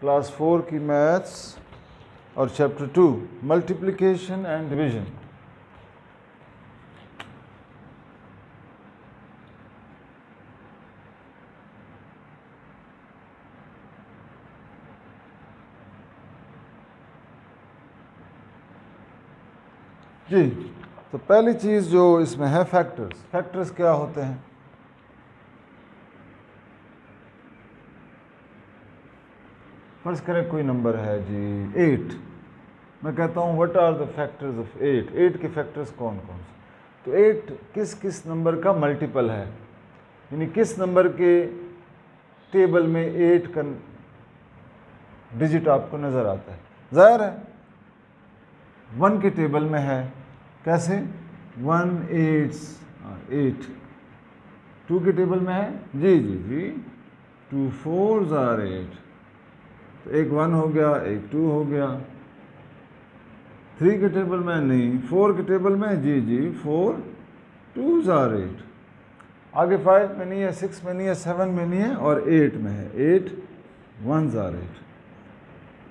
Class 4 की maths और chapter 2 multiplication and division. जी, तो पहली चीज़ जो इसमें है फैक्टर्स। फैक्टर्स क्या होते हैं? फर्ज करें कोई नंबर है जी 8, मैं कहता हूँ what are the factors of 8। 8 के फैक्टर्स कौन कौन से? तो 8 किस किस नंबर का मल्टीपल है, यानी किस नंबर के टेबल में 8 का डिजिट आपको नज़र आता है। ज़ाहिर है 1 के टेबल में है, कैसे 1 8। 2 के टेबल में है जी जी जी 2 4s are 8, तो एक 1 हो गया, एक 2 हो गया। 3 के टेबल में नहीं, 4 के टेबल में जी जी 4 2s are 8। आगे 5 में नहीं है, 6 में नहीं है, 7 में नहीं है और 8 में है, 8 1s are 8।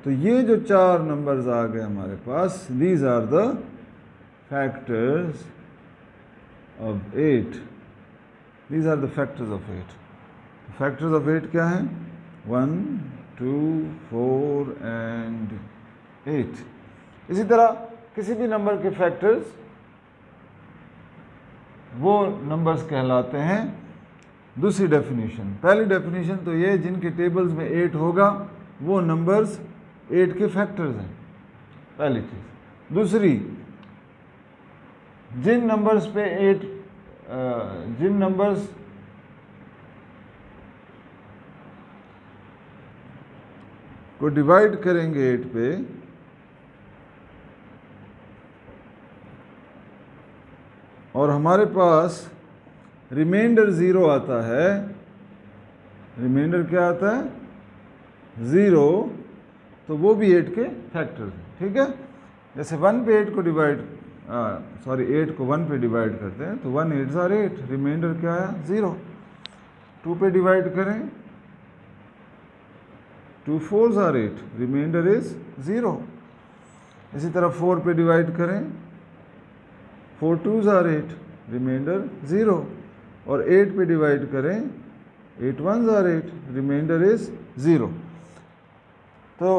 तो ये जो 4 नंबर्स आ गए हमारे पास, these are the factors of 8। These are the factors of 8। Factors of 8 क्या हैं? 1 2 4 एंड 8। इसी तरह किसी भी नंबर के फैक्टर्स वो नंबर्स कहलाते हैं। दूसरी डेफिनेशन, पहली डेफिनेशन तो ये जिनके टेबल्स में 8 होगा वो नंबर्स 8 के फैक्टर्स हैं, पहली चीज़। दूसरी, जिन नंबर्स पे 8 जिन नंबर्स को डिवाइड करेंगे 8 पे, और हमारे पास रिमाइंडर 0 आता है। रिमाइंडर क्या आता है? 0, तो वो भी 8 के फैक्टर्स हैं। ठीक है, जैसे 1 पे 8 को डिवाइड 8 को 1 पे डिवाइड करते हैं तो 1 8s are 8, रिमाइंडर क्या आया? 0। 2 पे डिवाइड करें 2 4s are 8, रिमाइंडर इज 0। इसी तरह 4 पे डिवाइड करें 4 2s are 8, रिमाइंडर 0। और 8 पे डिवाइड करें 8 1s are 8, रिमाइंडर इज 0। तो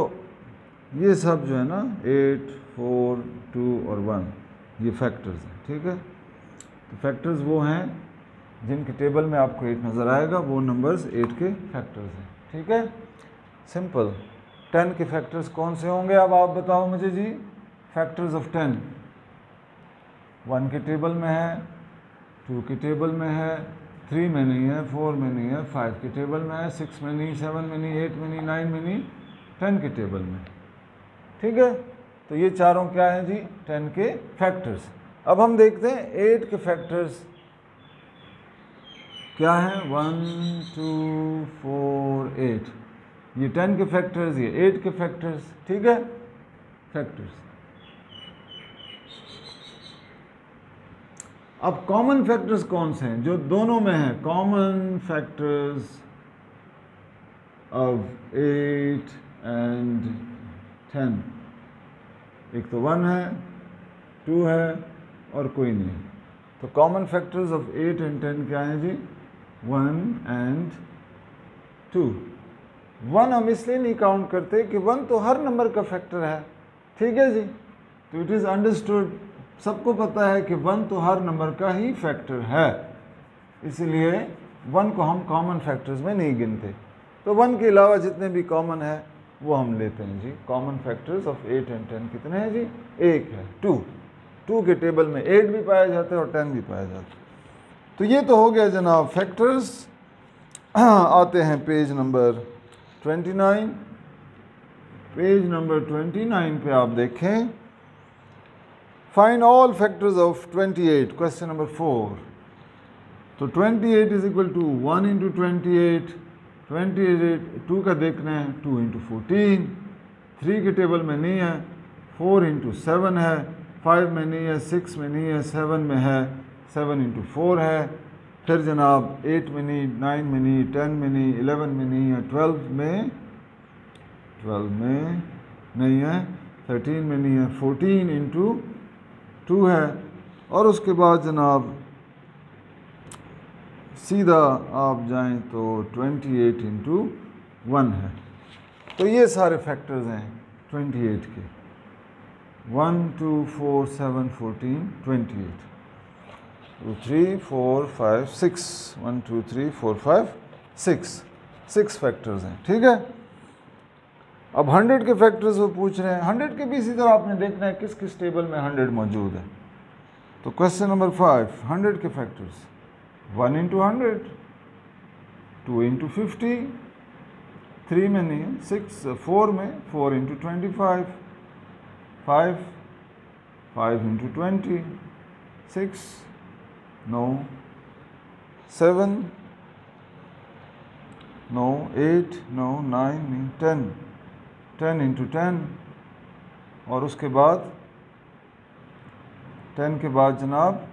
ये सब जो है ना 8 4 2 और 1 ये फैक्टर्स हैं। ठीक है, तो फैक्टर्स वो हैं जिनके टेबल में आपको 8 नज़र आएगा, वो नंबर्स 8 के फैक्टर्स हैं। ठीक है, सिंपल। 10 के फैक्टर्स कौन से होंगे? अब आप बताओ मुझे जी। फैक्टर्स ऑफ 10 1 के टेबल में है, 2 के टेबल में है, 3 में नहीं है, 4 में नहीं है, 5 के टेबल में है, 6 में नहीं, 7 में नहीं, 8 में नहीं, 9 में नहीं, 10 के टेबल में। ठीक है, तो ये चारों क्या हैं जी? 10 के फैक्टर्स। अब हम देखते हैं 8 के फैक्टर्स क्या हैं। 1 2 4 8, ये 10 के फैक्टर्स, ये 8 के फैक्टर्स। ठीक है, फैक्टर्स। अब कॉमन फैक्टर्स कौन से हैं जो दोनों में हैं? कॉमन फैक्टर्स ऑफ 8 एंड 10, एक तो 1 है, 2 है और कोई नहीं है। तो कॉमन फैक्टर्स ऑफ 8 एंड 10 क्या हैं जी? 1 एंड 2। 1 हम इसलिए नहीं काउंट करते कि 1 तो हर नंबर का फैक्टर है। ठीक है जी, तो इट इज़ अंडरस्टूड, सबको पता है कि 1 तो हर नंबर का ही फैक्टर है, इसलिए 1 को हम कॉमन फैक्टर्स में नहीं गिनते। तो 1 के अलावा जितने भी कॉमन है वो हम लेते हैं जी। कॉमन फैक्टर्स ऑफ 8 एंड 10 कितने हैं जी? 1 है, 2। 2 के टेबल में 8 भी पाया जाता है और 10 भी पाया जाता है। तो ये तो हो गया जनाब फैक्टर्स। आते हैं पेज नंबर 29। पेज नंबर 29 पे आप देखें, find all factors of 28, question number 4। तो 28 इज इक्वल टू 1 इंटू 28, 2 का देखना है 2 इंटू 14, 3 के टेबल में नहीं है, 4 इंटू 7 है, 5 में नहीं है, 6 में नहीं है, 7 में है, 7 इंटू 4 है। फिर जनाब 8 में नहीं, 9 में नहीं, 10 में नहीं, 11 में नहीं है, 12 में 12 में नहीं है, 13 में नहीं है, 14 इंटू 2 है, और उसके बाद जनाब सीधा आप जाएं तो 28 इंटू 1 है। तो ये सारे फैक्टर्स हैं 28 के, 1 2 4 7 14 28, 2 3 4 5 6, 1 2 3 4 5 6 फैक्टर्स हैं, ठीक है। अब 100 के फैक्टर्स वो पूछ रहे हैं, 100 के भी इसी तरह आपने देखना है किस किस टेबल में 100 मौजूद है। तो क्वेश्चन नंबर 5, 100 के फैक्टर्स, 1 इंटू 100, 2 इंटू 50, 3 में नहीं है, 6 4 में, 4 इंटू 25, 5 इंटू 20, 6 9 7 9 8 9 9 नहीं 10, 10 इंटू 10, और उसके बाद 10 के बाद जनाब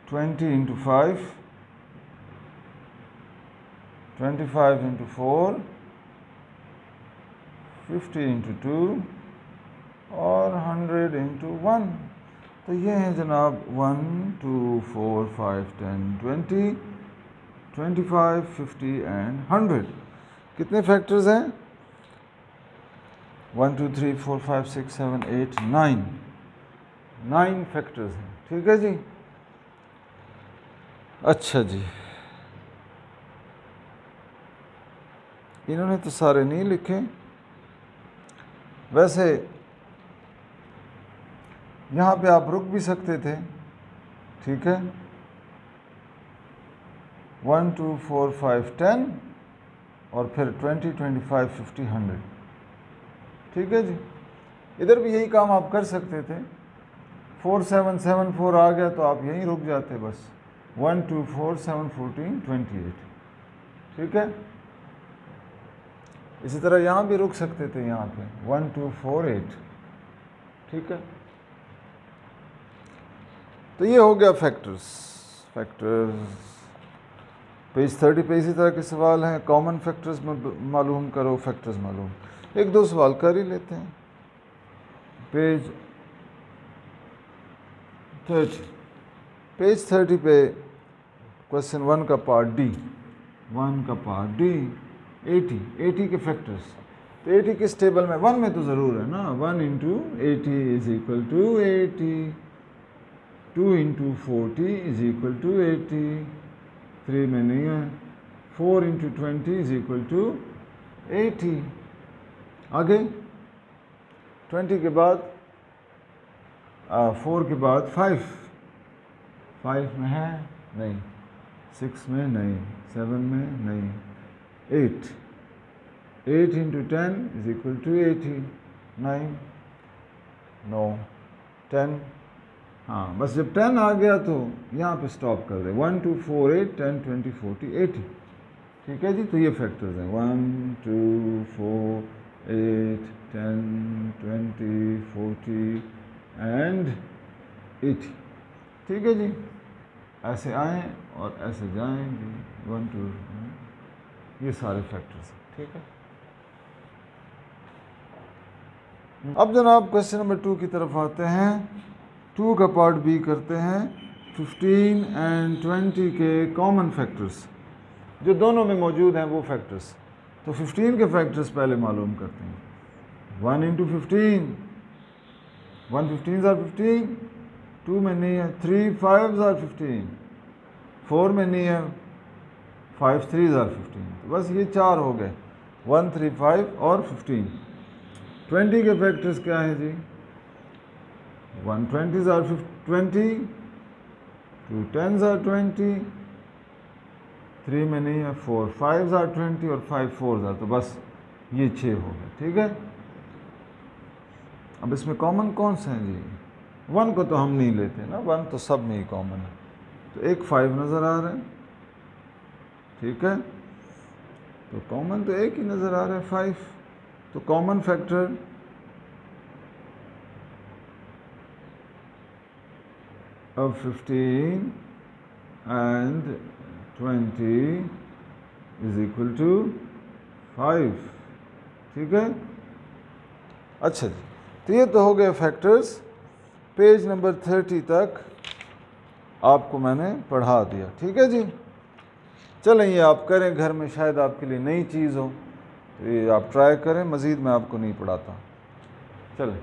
20 इंटू 5, 25 इंटू 4, 50 इंटू 2 और 100 इंटू 1। तो ये हैं जनाब 1 2 4 5 10 20 25 50 एंड 100। कितने फैक्टर्स हैं? 1 2 3 4 5 6 7 8 9 फैक्टर्स हैं, ठीक है जी। अच्छा जी, इन्होंने तो सारे नहीं लिखे, वैसे यहाँ पे आप रुक भी सकते थे, ठीक है। 1 2 4 5 10 और फिर 20 25 50 100, ठीक है जी। इधर भी यही काम आप कर सकते थे, 4 7 7 4 आ गया तो आप यहीं रुक जाते बस, 1 2 4 7 14 28, ठीक है। इसी तरह यहाँ भी रुक सकते थे, यहाँ पे 1 2 4 8, ठीक है। तो ये हो गया फैक्टर्स। पेज 30 पे इसी तरह के सवाल हैं, कॉमन फैक्टर्स में मालूम करो, फैक्टर्स मालूम, एक दो सवाल कर ही लेते हैं। पेज 30 पे क्वेश्चन 1 का पार्ट डी, 80 के फैक्टर्स। तो 80 किस टेबल में? 1 में तो ज़रूर है ना, 1 into 80 is equal to 80, 2 into 40 is equal to 80, 3 में नहीं है, 4 इंटू 20 इज इक्वल टू 80। आगे 20 के बाद 4 के बाद 5 में है नहीं, 6 में नहीं, 7 में नहीं, 8 इंटू 10 इज इक्वल टू 80, 9 10। हाँ, बस जब 10 आ गया तो यहाँ पे स्टॉप कर दे, 1 2 4 8 10 20 40 80, ठीक है जी। तो ये फैक्टर्स हैं 1 2 4 8 10 20 40 एंड 80, ठीक है जी। ऐसे आएँ और ऐसे जाएंगे, 1 2, ये सारे फैक्टर्स हैं, ठीक है। अब जनाब क्वेश्चन नंबर 2 की तरफ आते हैं। 2 का पार्ट बी करते हैं, 15 एंड 20 के कॉमन फैक्टर्स जो दोनों में मौजूद हैं वो फैक्टर्स। तो 15 के फैक्टर्स पहले मालूम करते हैं। 1 इंटू 15, 1 15 आर 15, 2 में नहीं है, 3 5 आर 15, 4 में नहीं है, 5 3 आर 15। तो बस ये 4 हो गए, 1 3 5 और 15। 20 के फैक्टर्स क्या हैं जी? 1 20 आर 20, 2 10 आर 20, 3 में नहीं है, 4 5 आर 20 और 5 4 आर, तो बस ये 6 हो गए, ठीक है। अब इसमें कॉमन कौन से हैं जी? 1 को तो हम नहीं लेते ना, 1 तो सब में ही कॉमन है, तो एक 5 नज़र आ रहा है, ठीक है। तो कॉमन तो एक ही नज़र आ रहा है, 5। तो common factor of 15 and 20 is equal to 5। ठीक है, अच्छा जी, तो ये तो हो गए फैक्टर्स। पेज नंबर 30 तक आपको मैंने पढ़ा दिया। ठीक है जी, चलें ये आप करें घर में, शायद आपके लिए नई चीज़ हो, तो ये आप ट्राई करें, मज़ीद मैं आपको नहीं पढ़ाता। चलें।